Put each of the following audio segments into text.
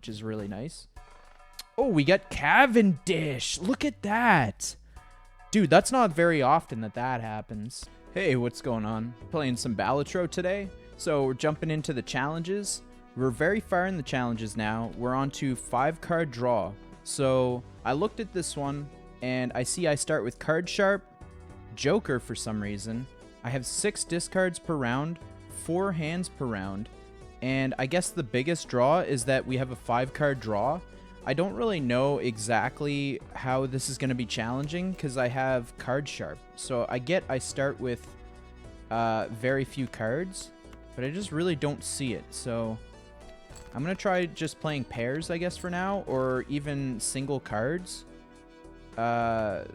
which is really nice. Oh, we got Cavendish. Look at that. Dude, that's not very often that happens. Hey, what's going on? Playing some Balatro today. So we're jumping into the challenges. We're very far in the challenges now. We're on to 5-card draw. So I looked at this one, and I see I start with Card Sharp, Joker for some reason. I have 6 discards per round, 4 hands per round, and I guess the biggest draw is that we have a 5-card draw. I don't really know exactly how this is going to be challenging because I have Card Sharp. So I start with very few cards, but I just really don't see it. So I'm going to try just playing pairs, I guess, for now, or even single cards. We're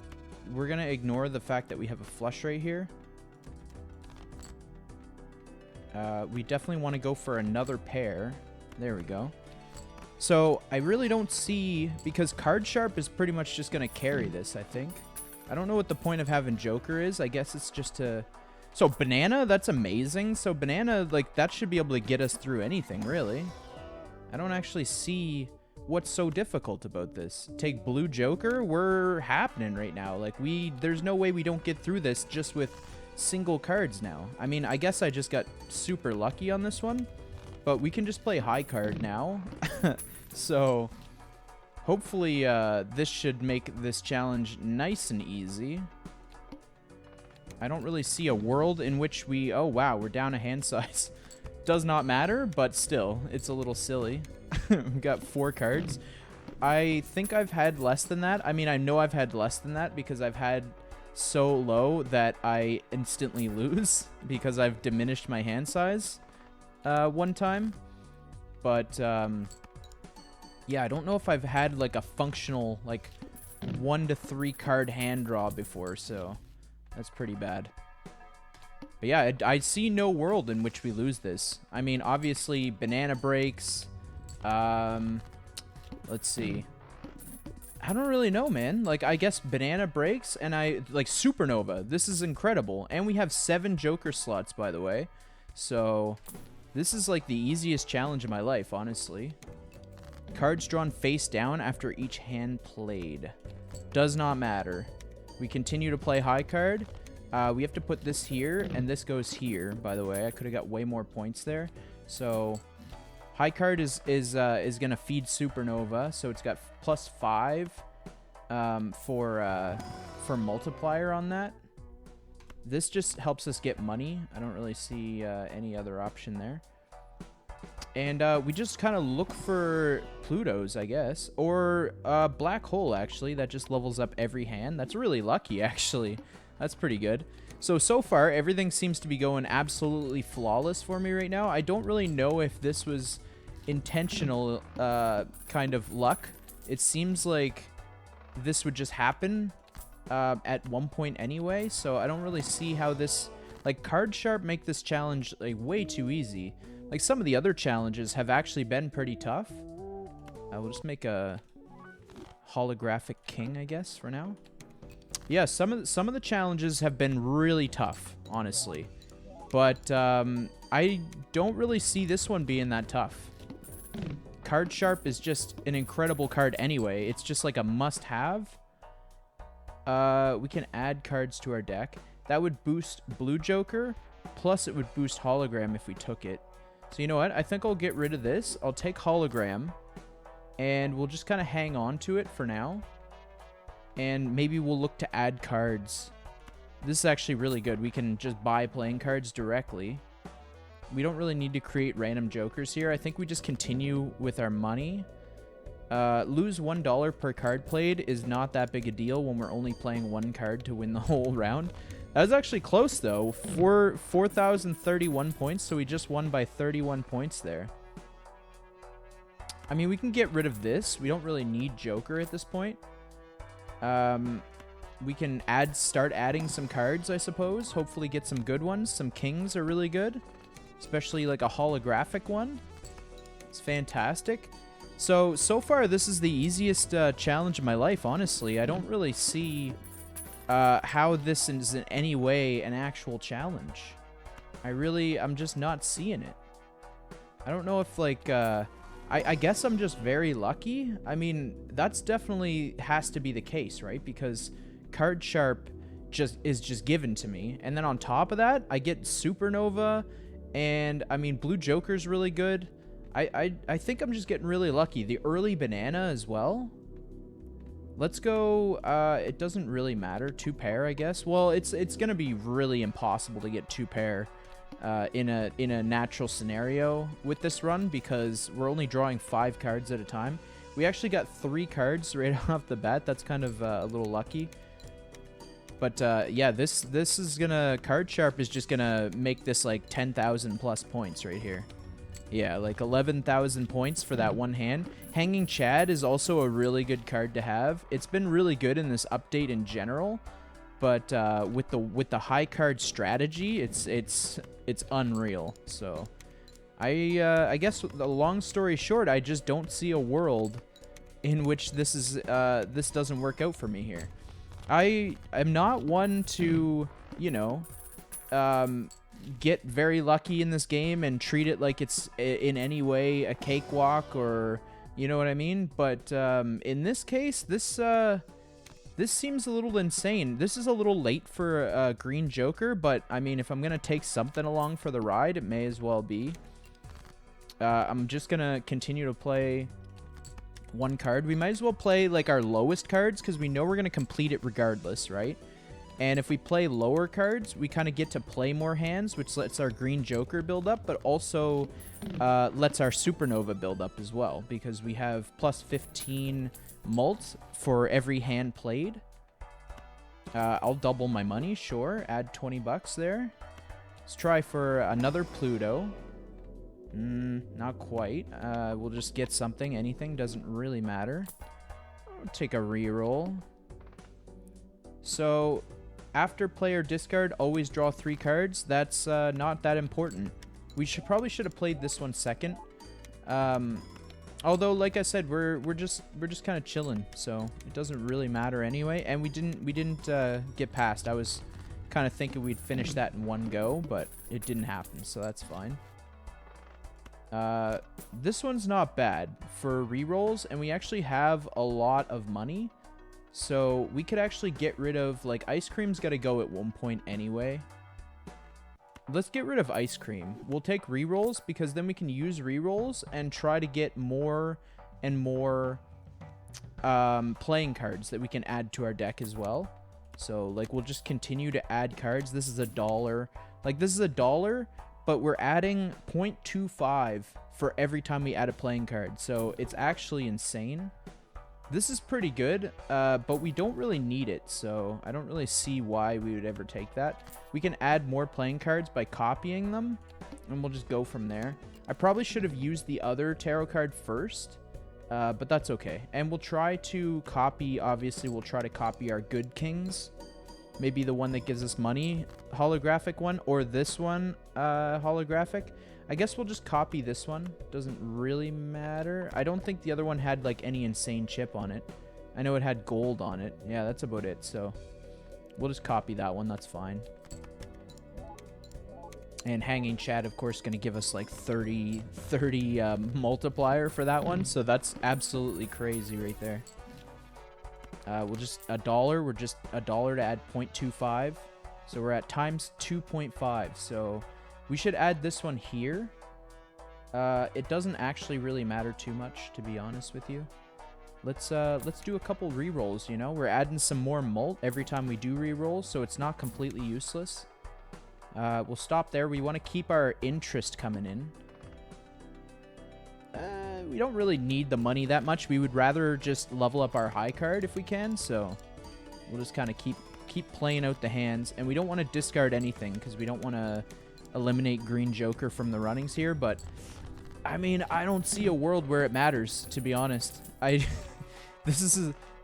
going to ignore the fact that we have a flush right here. We definitely want to go for another pair. There we go. So I really don't see, because Card Sharp is pretty much just going to carry this, I think. I don't know what the point of having Joker is. I guess it's just to... So Banana, that's amazing. So Banana, like, that should be able to get us through anything, really. I don't actually see what's so difficult about this. Take Blue Joker, we're happening right now. Like, there's no way we don't get through this just with single cards now. I mean, I guess I just got super lucky on this one, but we can just play high card now. So hopefully this should make this challenge nice and easy. I don't really see a world in which we... Oh, wow, we're down a hand size. Does not matter, but still, it's a little silly. We've got 4 cards. I think I've had less than that. I mean, I know I've had less than that because I've had so low that I instantly lose because I've diminished my hand size one time. But, yeah, I don't know if I've had, like, a functional, like, 1 to 3 card hand draw before, so that's pretty bad. But yeah, I see no world in which we lose this. I mean, obviously, Banana breaks. Let's see. I don't really know, man. Like, I guess Banana breaks, and like, Supernova. This is incredible. And we have 7 Joker slots, by the way. So, this is, like, the easiest challenge of my life, honestly. Cards drawn face down after each hand played. Does not matter. We continue to play high card. We have to put this here, and this goes here, by the way. I could have got way more points there. So, high card is going to feed Supernova, so it's got +5 for multiplier on that. This just helps us get money. I don't really see any other option there. And we just kind of look for Plutos, I guess. Or Black Hole, actually. That just levels up every hand. That's really lucky, actually. That's pretty good. So far, everything seems to be going absolutely flawless for me right now. I don't really know if this was intentional kind of luck. It seems like this would just happen at one point anyway. So I don't really see how this... Like, Card Sharp make this challenge like way too easy. Like, some of the other challenges have actually been pretty tough. We'll just make a holographic king, I guess, for now. Yeah, some of the challenges have been really tough, honestly. But I don't really see this one being that tough. Card Sharp is just an incredible card anyway. It's just like a must-have. We can add cards to our deck. That would boost Blue Joker, plus it would boost Hologram if we took it. So you know what? I think I'll get rid of this. I'll take Hologram, and we'll just kind of hang on to it for now. And maybe we'll look to add cards. This is actually really good. We can just buy playing cards directly. We don't really need to create random Jokers here. I think we just continue with our money. Lose $1 per card played is not that big a deal when we're only playing 1 card to win the whole round. That was actually close, though. 4,031 points, so we just won by 31 points there. I mean, we can get rid of this. We don't really need Joker at this point. We can start adding some cards, I suppose. Hopefully get some good ones. Some kings are really good, especially like a holographic one. It's fantastic. So far, this is the easiest challenge of my life, honestly. I don't really see how this is in any way an actual challenge. I'm just not seeing it. I don't know if, like, I guess I'm just very lucky. I mean, that's definitely has to be the case, right? Because Card Sharp is just given to me. And then on top of that, I get Supernova. And, I mean, Blue Joker's really good. I think I'm just getting really lucky. The early banana as well. Let's go, it doesn't really matter. 2 pair, I guess. Well, it's going to be really impossible to get 2 pair in a natural scenario with this run because we're only drawing 5 cards at a time. We actually got 3 cards right off the bat. That's kind of a little lucky. But yeah, this is gonna Card Sharp is just gonna make this like 10,000 plus points right here. Yeah, like 11,000 points for that one hand. Hanging Chad is also a really good card to have. It's been really good in this update in general, but with the high card strategy, it's unreal. So I guess the long story short, I just don't see a world in which this doesn't work out for me here. I am not one to, you know, get very lucky in this game and treat it like it's in any way a cakewalk or, you know what I mean? But in this case, this seems a little insane. This is a little late for a Green Joker, but I mean, if I'm going to take something along for the ride, it may as well be. I'm just going to continue to play one card. We might as well play like our lowest cards because we know we're going to complete it regardless, right? And if we play lower cards, we kind of get to play more hands, which lets our Green Joker build up, but also lets our Supernova build up as well because we have plus 15 mult for every hand played. I'll double my money, sure. Add 20 bucks there. Let's try for another Pluto. Not quite. We'll just get something. Anything doesn't really matter. I'll take a reroll. So, after player discard, always draw 3 cards. That's not that important. We probably should have played this one second. Although, like I said, we're just kind of chilling, so it doesn't really matter anyway. And we didn't get past. I was kind of thinking we'd finish that in one go, but it didn't happen, so that's fine. This one's not bad for rerolls, and we actually have a lot of money. So we could actually get rid of, like, Ice Cream's got to go at one point anyway. Let's get rid of Ice Cream. We'll take rerolls because then we can use rerolls and try to get more and more playing cards that we can add to our deck as well. So, like, we'll just continue to add cards. This is $1. Like, this is $1, but we're adding 0.25 for every time we add a playing card. So it's actually insane. This is pretty good, but we don't really need it, so I don't really see why we would ever take that. We can add more playing cards by copying them, and we'll just go from there. I probably should have used the other tarot card first, but that's okay. And we'll try to copy, obviously, we'll try to copy our Good Kings. Maybe the one that gives us money, holographic one, or this one, holographic. I guess we'll just copy this one. Doesn't really matter. I don't think the other one had, like, any insane chip on it. I know it had gold on it. Yeah, that's about it. So we'll just copy that one. That's fine. And Hanging Chad, of course, going to give us, like, 30 multiplier for that one. So that's absolutely crazy right there. We'll just $1. We're just $1 to add 0.25. So we're at times 2.5. So we should add this one here. It doesn't actually really matter too much, to be honest with you. Let's do a couple rerolls, you know? We're adding some more mult every time we do rerolls, so it's not completely useless. We'll stop there. We want to keep our interest coming in. We don't really need the money that much. We would rather just level up our high card if we can, so we'll just kind of keep playing out the hands. And we don't want to discard anything because we don't want to eliminate Green Joker from the runnings here, but I mean, I don't see a world where it matters, to be honest. This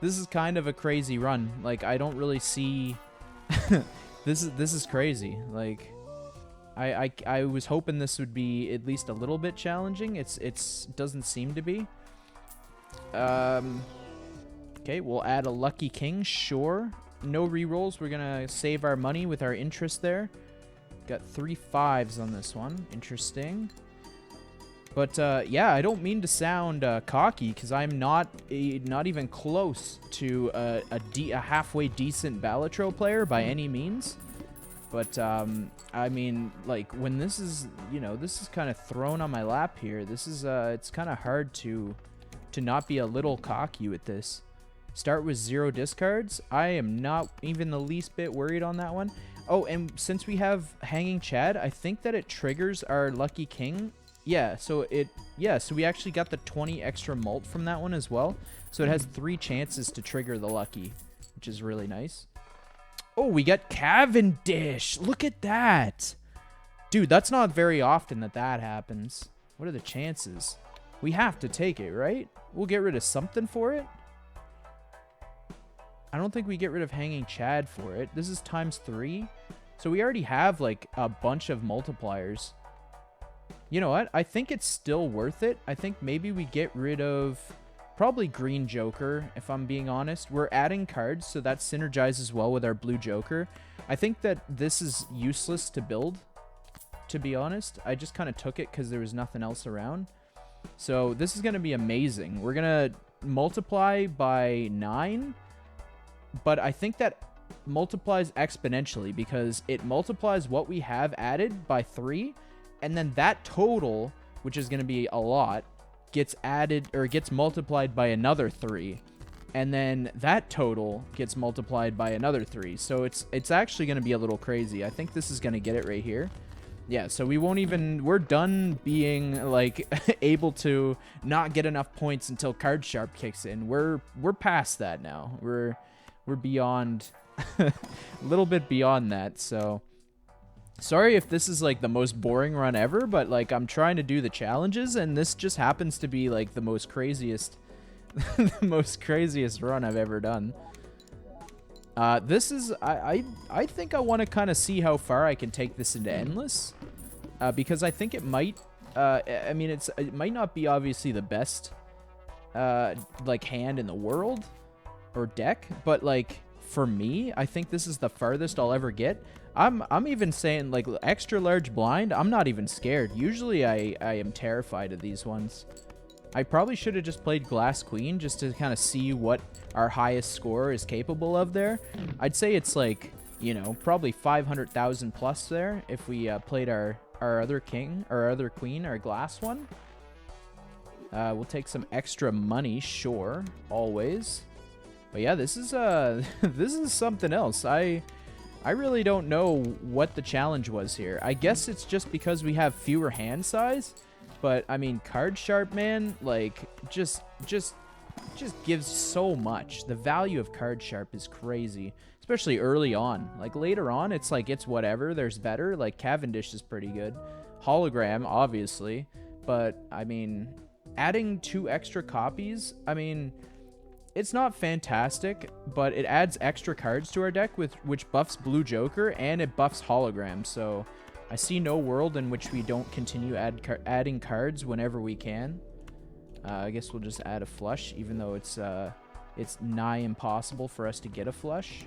is kind of a crazy run. Like, I don't really see this is crazy. Like, I was hoping this would be at least a little bit challenging. It doesn't seem to be. Okay, we'll add a Lucky King, sure. No rerolls. We're gonna save our money with our interest there. Got 3 5s on this one. Interesting. But yeah, I don't mean to sound cocky, because I'm not even close to a halfway decent Balatro player by any means. But I mean, like, when this is, you know, this is kind of thrown on my lap here. This is it's kind of hard to not be a little cocky with this. Start with 0 discards. I am not even the least bit worried on that one. Oh, and since we have Hanging Chad, I think that it triggers our Lucky King. Yeah, so so we actually got the 20 extra mult from that one as well. So it has 3 chances to trigger the Lucky, which is really nice. Oh, we got Cavendish. Look at that. Dude, that's not very often that happens. What are the chances? We have to take it, right? We'll get rid of something for it. I don't think we get rid of Hanging Chad for it. This is ×3. So we already have, like, a bunch of multipliers. You know what? I think it's still worth it. I think maybe we get rid of probably Green Joker, if I'm being honest. We're adding cards, so that synergizes well with our Blue Joker. I think that this is useless to build, to be honest. I just kind of took it because there was nothing else around. So this is going to be amazing. We're going to multiply by 9. But I think that multiplies exponentially because it multiplies what we have added by 3, and then that total, which is going to be a lot, gets added or gets multiplied by another 3, and then that total gets multiplied by another 3. So it's actually going to be a little crazy. I think this is going to get it right here. Yeah, so we're done being, like, able to not get enough points until Card Sharp kicks in. We're past that now. We're beyond, a little bit beyond that, so sorry if this is, like, the most boring run ever, but, like, I'm trying to do the challenges, and this just happens to be, like, the most craziest, the most craziest run I've ever done. This is, I think I want to kind of see how far I can take this into Endless, because I think it might, I mean, it might not be obviously the best, like, hand in the world, or deck, but, like, for me, I think this is the farthest I'll ever get. I'm even saying, like, extra large blind, I'm not even scared. Usually I am terrified of these ones. I probably should have just played Glass Queen just to kind of see what our highest score is capable of there. I'd say it's, like, you know, probably 500,000 plus there if we played our other king, our other queen, our glass one. We'll take some extra money, sure, always. But yeah, this is this is something else. I really don't know what the challenge was here. I guess it's just because we have fewer hand size, but I mean, Card Sharp, man, like, just gives so much. The value of Card Sharp is crazy, especially early on. Like, later on, it's like, it's whatever. There's better. Like, Cavendish is pretty good. Hologram, obviously, but I mean, adding 2 extra copies, I mean, it's not fantastic, but it adds extra cards to our deck, which buffs Blue Joker, and it buffs Hologram, so I see no world in which we don't continue adding cards whenever we can. I guess we'll just add a flush, even though it's nigh impossible for us to get a flush.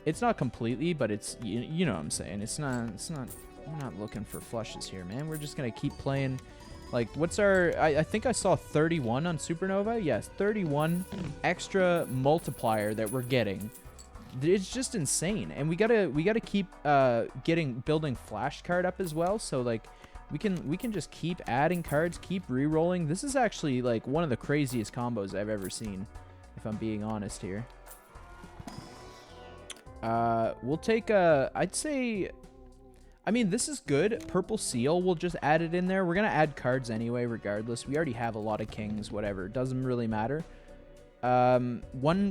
It's not completely, but it's, you know what I'm saying. It's not, we're not looking for flushes here, man. We're just going to keep playing. Like, what's our, I think I saw 31 on Supernova. Yes, 31 extra multiplier that we're getting. It's just insane. And we gotta keep building flash card up as well. So, like, we can just keep adding cards, keep re-rolling. This is actually, like, one of the craziest combos I've ever seen, if I'm being honest here. We'll take I'd say, I mean, this is good. Purple Seal, we'll just add it in there. We're going to add cards anyway, regardless. We already have a lot of kings, whatever. It doesn't really matter. 1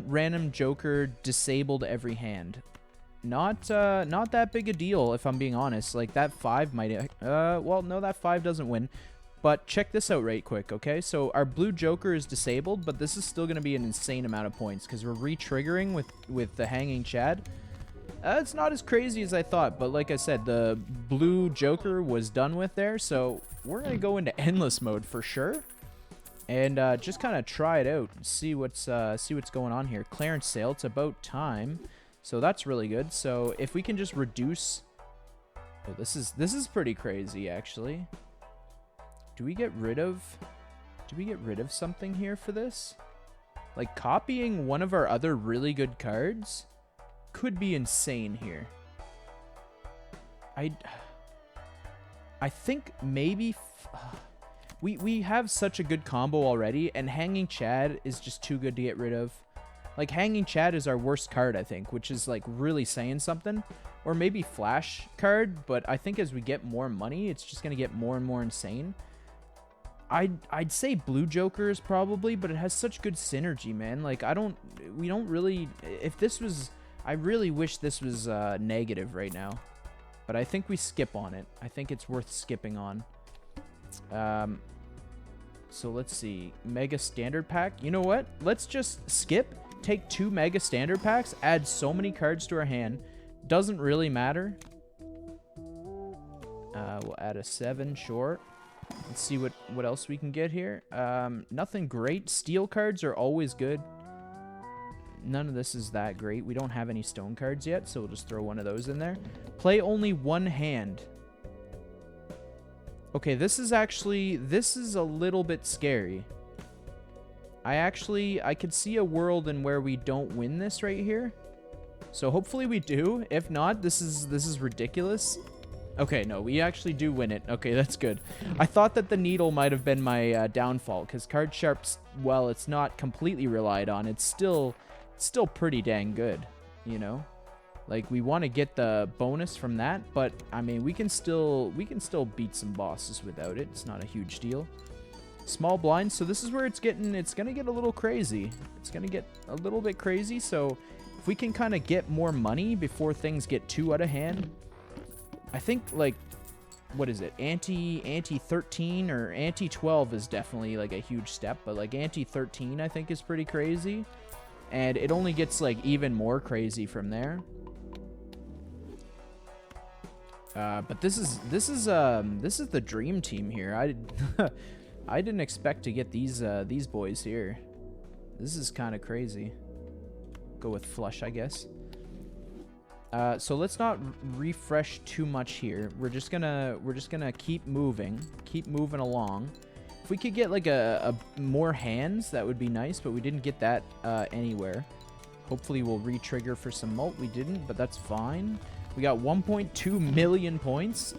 random Joker disabled every hand. Not that big a deal, if I'm being honest. Like, that 5 might, well, no, that 5 doesn't win. But check this out right quick, okay? So our Blue Joker is disabled, but this is still going to be an insane amount of points because we're re-triggering with the Hanging Chad. It's not as crazy as I thought, but like I said, the Blue Joker was done with there, so we're going to go into Endless mode for sure. And just kind of try it out, see what's going on here. Clearance sale, it's about time. So that's really good. So if we can just reduce... Oh, this is pretty crazy, actually. Do we get rid of something here for this? Like, copying one of our other really good cards could be insane here. I think maybe... we have such a good combo already, and Hanging Chad is just too good to get rid of. Like, Hanging Chad is our worst card, I think, which is, like, really saying something. Or maybe Flash card, but I think as we get more money, it's just going to get more and more insane. I'd say Blue Jokers probably, but it has such good synergy, man. Like, we don't really... If this was... I really wish this was negative right now. But I think we skip on it. I think it's worth skipping on. So let's see. Mega Standard Pack. You know what? Let's just skip. Take 2 Mega Standard Packs. Add so many cards to our hand. Doesn't really matter. We'll add a 7, sure. Let's see what else we can get here. Nothing great. Steel cards are always good. None of this is that great. We don't have any stone cards yet, so we'll just throw one of those in there. Play only 1 hand. Okay, this is a little bit scary. I could see a world in where we don't win this right here. So hopefully we do. If not, this is ridiculous. Okay, no, we actually do win it. Okay, that's good. I thought that the needle might have been my downfall, because Card Sharp's, well, it's not completely relied on. It's still pretty dang good, you know? Like, we want to get the bonus from that, but I mean, we can still beat some bosses without it. It's not a huge deal. Small blinds, so this is where it's gonna get a little crazy. It's gonna get a little bit crazy, so if we can kind of get more money before things get too out of hand, I think, like, what is it? Ante 13 or Ante 12 is definitely, like, a huge step, but, like, Ante 13 I think is pretty crazy, and it only gets, like, even more crazy from there. But this is the dream team here. I didn't expect to get these boys here. This is kind of crazy. Go with flush, I guess. So let's not refresh too much here. We're just gonna keep moving along. If we could get like a more hands, that would be nice, but we didn't get that anywhere. Hopefully we'll re-trigger for some mult. We didn't, but that's fine. We got 1.2 million points,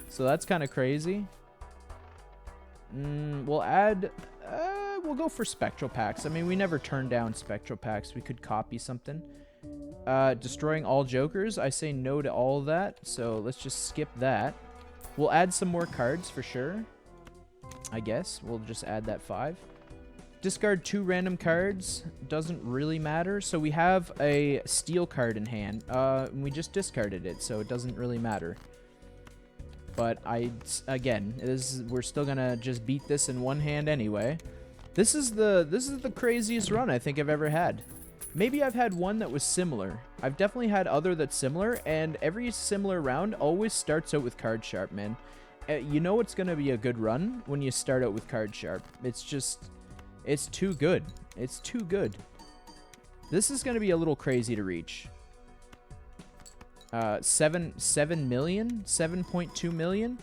so that's kind of crazy. We'll add... we'll go for Spectral Packs. I mean, we never turn down Spectral Packs. We could copy something. Destroying all Jokers. I say no to all of that, so let's just skip that. We'll add some more cards for sure. I guess. We'll just add that 5. Discard 2 random cards. Doesn't really matter. So we have a steel card in hand. We just discarded it, so it doesn't really matter. But again, we're still gonna just beat this in one hand anyway. This is the craziest run I think I've ever had. Maybe I've had one that was similar. I've definitely had other that's similar, and every similar round always starts out with Card Sharp, man. You know it's gonna be a good run when you start out with Card Sharp. It's too good. It's too good. This is gonna be a little crazy to reach. 7 million, 7.2 million.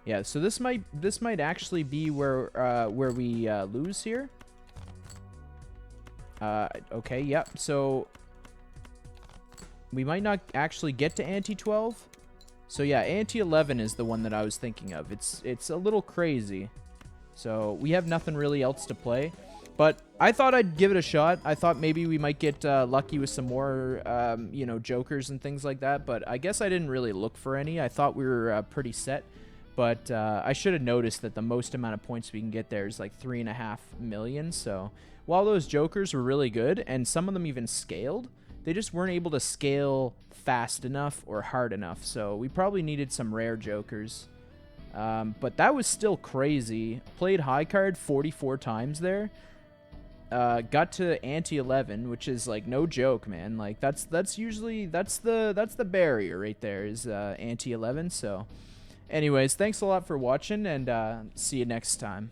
Yeah, so this might actually be where we lose here. Okay, yep. So we might not actually get to Ante 12. So yeah, Ante 11 is the one that I was thinking of. It's a little crazy. So we have nothing really else to play. But I thought I'd give it a shot. I thought maybe we might get lucky with some more, you know, Jokers and things like that. But I guess I didn't really look for any. I thought we were pretty set. But I should have noticed that the most amount of points we can get there is like 3.5 million. So while those Jokers were really good, and some of them even scaled, they just weren't able to scale fast enough or hard enough. So we probably needed some rare Jokers. But that was still crazy. Played high card 44 times there. Got to Ante 11, which is like no joke, man. Like that's usually the barrier right there is Ante 11. So anyways, thanks a lot for watching, and see you next time.